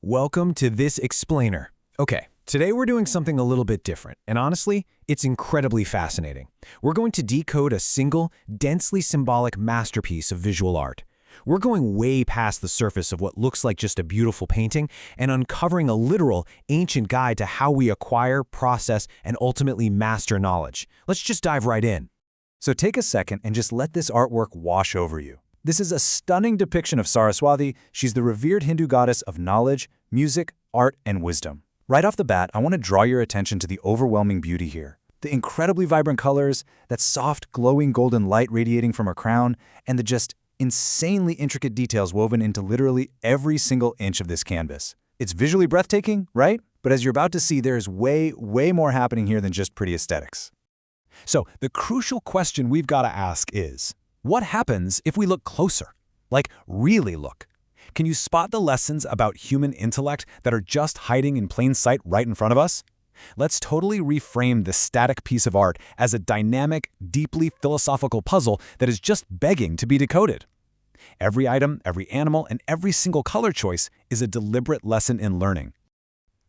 Welcome to this explainer. Okay, today we're doing something a little bit different, and honestly, it's incredibly fascinating. We're going to decode a single, densely symbolic masterpiece of visual art. We're going way past the surface of what looks like just a beautiful painting and uncovering a literal, ancient guide to how we acquire, process, and ultimately master knowledge. Let's just dive right in. So take a second and just let this artwork wash over you. This is a stunning depiction of Saraswati. She's the revered Hindu goddess of knowledge, music, art, and wisdom. Right off the bat, I want to draw your attention to the overwhelming beauty here. The incredibly vibrant colors, that soft, glowing golden light radiating from her crown, and the just insanely intricate details woven into literally every single inch of this canvas. It's visually breathtaking, right? But as you're about to see, there's way more happening here than just pretty aesthetics. So the crucial question we've got to ask is, what happens if we look closer? Like, really look. Can you spot the lessons about human intellect that are just hiding in plain sight right in front of us? Let's totally reframe this static piece of art as a dynamic, deeply philosophical puzzle that is just begging to be decoded. Every item, every animal, and every single color choice is a deliberate lesson in learning.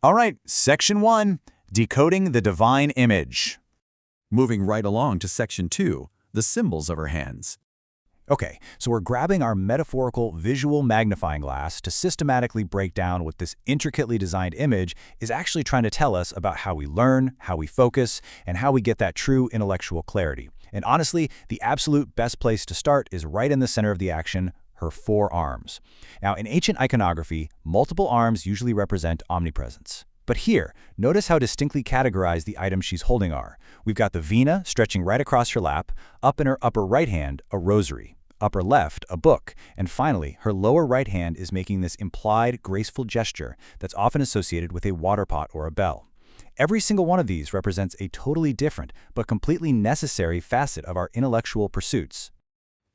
All right, Section 1, Decoding the Divine Image. Moving right along to Section 2, the symbols of her hands. Okay, so we're grabbing our metaphorical visual magnifying glass to systematically break down what this intricately designed image is actually trying to tell us about how we learn, how we focus, and how we get that true intellectual clarity. And honestly, the absolute best place to start is right in the center of the action, her four arms. Now, in ancient iconography, multiple arms usually represent omnipresence. But here, notice how distinctly categorized the items she's holding are. We've got the Veena stretching right across her lap, up in her upper right hand, a rosary. Upper left, a book, and finally, her lower right hand is making this implied, graceful gesture that's often associated with a water pot or a bell. Every single one of these represents a totally different, but completely necessary facet of our intellectual pursuits.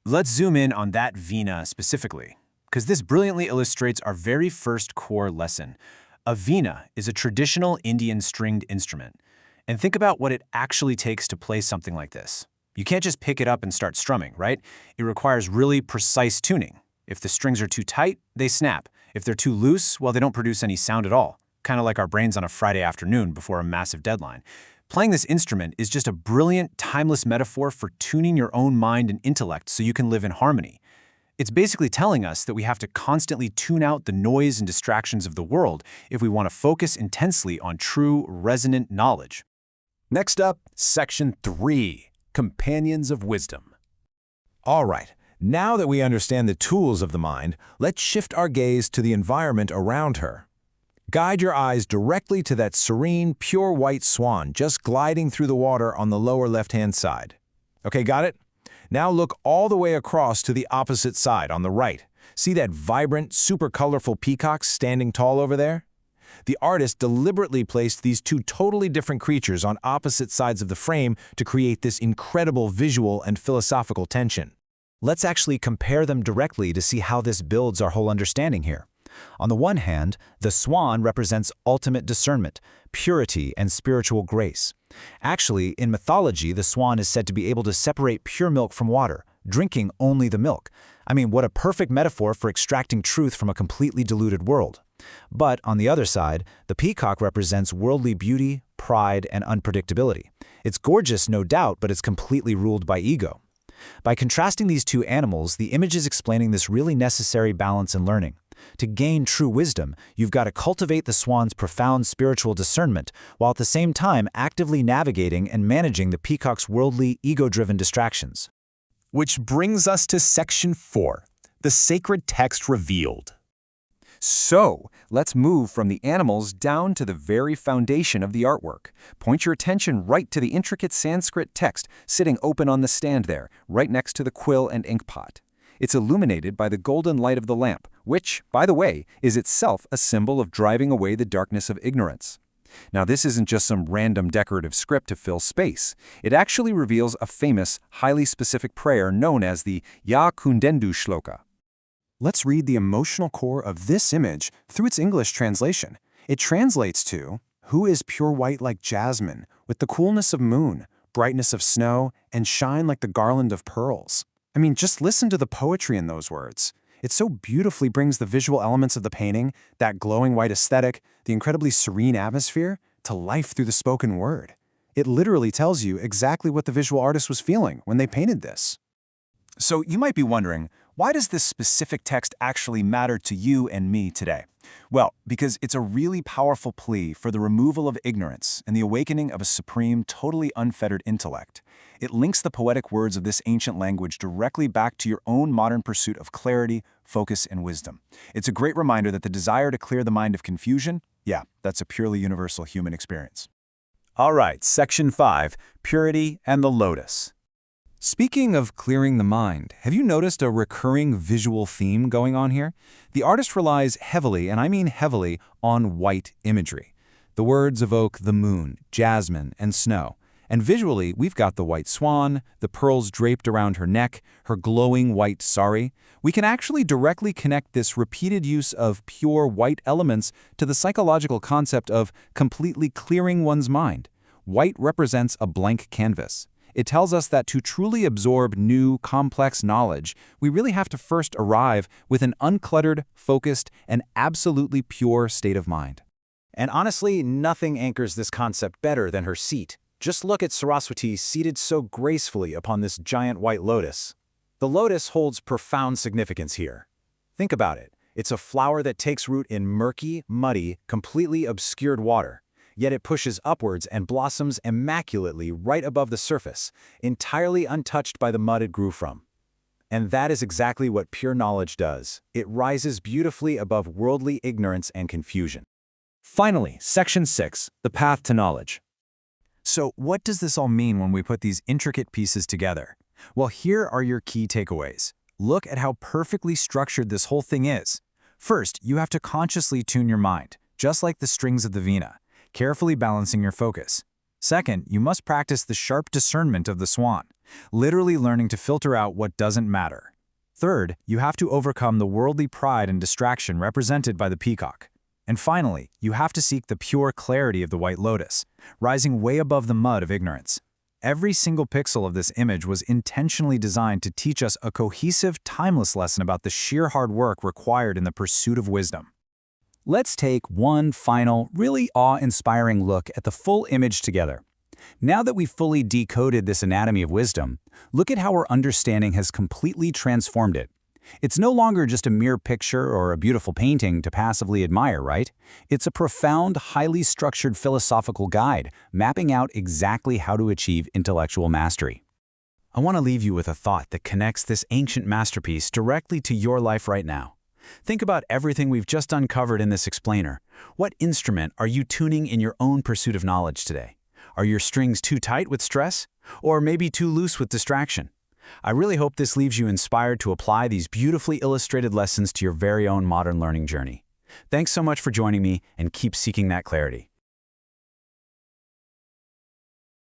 Let's zoom in on that Veena specifically, because this brilliantly illustrates our very first core lesson. A Veena is a traditional Indian stringed instrument. And think about what it actually takes to play something like this. You can't just pick it up and start strumming, right? It requires really precise tuning. If the strings are too tight, they snap. If they're too loose, well, they don't produce any sound at all. Kind of like our brains on a Friday afternoon before a massive deadline. Playing this instrument is just a brilliant, timeless metaphor for tuning your own mind and intellect so you can live in harmony. It's basically telling us that we have to constantly tune out the noise and distractions of the world if we want to focus intensely on true, resonant knowledge. Next up, Section 3. Companions of Wisdom. All right, now that we understand the tools of the mind, let's shift our gaze to the environment around her. Guide your eyes directly to that serene, pure white swan just gliding through the water on the lower left-hand side. Okay, got it? Now look all the way across to the opposite side on the right. See that vibrant, super colorful peacock standing tall over there? The artist deliberately placed these two totally different creatures on opposite sides of the frame to create this incredible visual and philosophical tension. Let's actually compare them directly to see how this builds our whole understanding here. On the one hand, the swan represents ultimate discernment, purity, and spiritual grace. Actually, in mythology, the swan is said to be able to separate pure milk from water, drinking only the milk. I mean, what a perfect metaphor for extracting truth from a completely diluted world. But on the other side, the peacock represents worldly beauty, pride, and unpredictability. It's gorgeous, no doubt, but it's completely ruled by ego. By contrasting these two animals, the image is explaining this really necessary balance in learning. To gain true wisdom, you've got to cultivate the swan's profound spiritual discernment, while at the same time actively navigating and managing the peacock's worldly, ego-driven distractions. Which brings us to Section 4, the sacred text revealed. So, let's move from the animals down to the very foundation of the artwork. Point your attention right to the intricate Sanskrit text sitting open on the stand there, right next to the quill and ink pot. It's illuminated by the golden light of the lamp, which, by the way, is itself a symbol of driving away the darkness of ignorance. Now, this isn't just some random decorative script to fill space. It actually reveals a famous, highly specific prayer known as the Ya Kundendu Shloka. Let's read the emotional core of this image through its English translation. It translates to, "Who is pure white like jasmine, with the coolness of moon, brightness of snow, and shine like the garland of pearls?" I mean, just listen to the poetry in those words. It so beautifully brings the visual elements of the painting, that glowing white aesthetic, the incredibly serene atmosphere, to life through the spoken word. It literally tells you exactly what the visual artist was feeling when they painted this. So you might be wondering, why does this specific text actually matter to you and me today? Well, because it's a really powerful plea for the removal of ignorance and the awakening of a supreme, totally unfettered intellect. It links the poetic words of this ancient language directly back to your own modern pursuit of clarity, focus, and wisdom. It's a great reminder that the desire to clear the mind of confusion, yeah, that's a purely universal human experience. All right, Section 5, Purity and the Lotus. Speaking of clearing the mind, have you noticed a recurring visual theme going on here? The artist relies heavily, and I mean heavily, on white imagery. The words evoke the moon, jasmine, and snow. And visually, we've got the white swan, the pearls draped around her neck, her glowing white sari. We can actually directly connect this repeated use of pure white elements to the psychological concept of completely clearing one's mind. White represents a blank canvas. It tells us that to truly absorb new, complex knowledge, we really have to first arrive with an uncluttered, focused, and absolutely pure state of mind. And honestly, nothing anchors this concept better than her seat. Just look at Saraswati seated so gracefully upon this giant white lotus. The lotus holds profound significance here. Think about it. It's a flower that takes root in murky, muddy, completely obscured water. Yet it pushes upwards and blossoms immaculately right above the surface, entirely untouched by the mud it grew from. And that is exactly what pure knowledge does. It rises beautifully above worldly ignorance and confusion. Finally, Section 6, the path to knowledge. So what does this all mean when we put these intricate pieces together? Well, here are your key takeaways. Look at how perfectly structured this whole thing is. First, you have to consciously tune your mind, just like the strings of the Veena, carefully balancing your focus. Second, you must practice the sharp discernment of the swan, literally learning to filter out what doesn't matter. Third, you have to overcome the worldly pride and distraction represented by the peacock. And finally, you have to seek the pure clarity of the white lotus, rising way above the mud of ignorance. Every single pixel of this image was intentionally designed to teach us a cohesive, timeless lesson about the sheer hard work required in the pursuit of wisdom. Let's take one final, really awe-inspiring look at the full image together. Now that we've fully decoded this anatomy of wisdom, look at how our understanding has completely transformed it. It's no longer just a mere picture or a beautiful painting to passively admire, right? It's a profound, highly structured philosophical guide, mapping out exactly how to achieve intellectual mastery. I want to leave you with a thought that connects this ancient masterpiece directly to your life right now. Think about everything we've just uncovered in this explainer. What instrument are you tuning in your own pursuit of knowledge today? Are your strings too tight with stress? Or maybe too loose with distraction? I really hope this leaves you inspired to apply these beautifully illustrated lessons to your very own modern learning journey. Thanks so much for joining me, and keep seeking that clarity.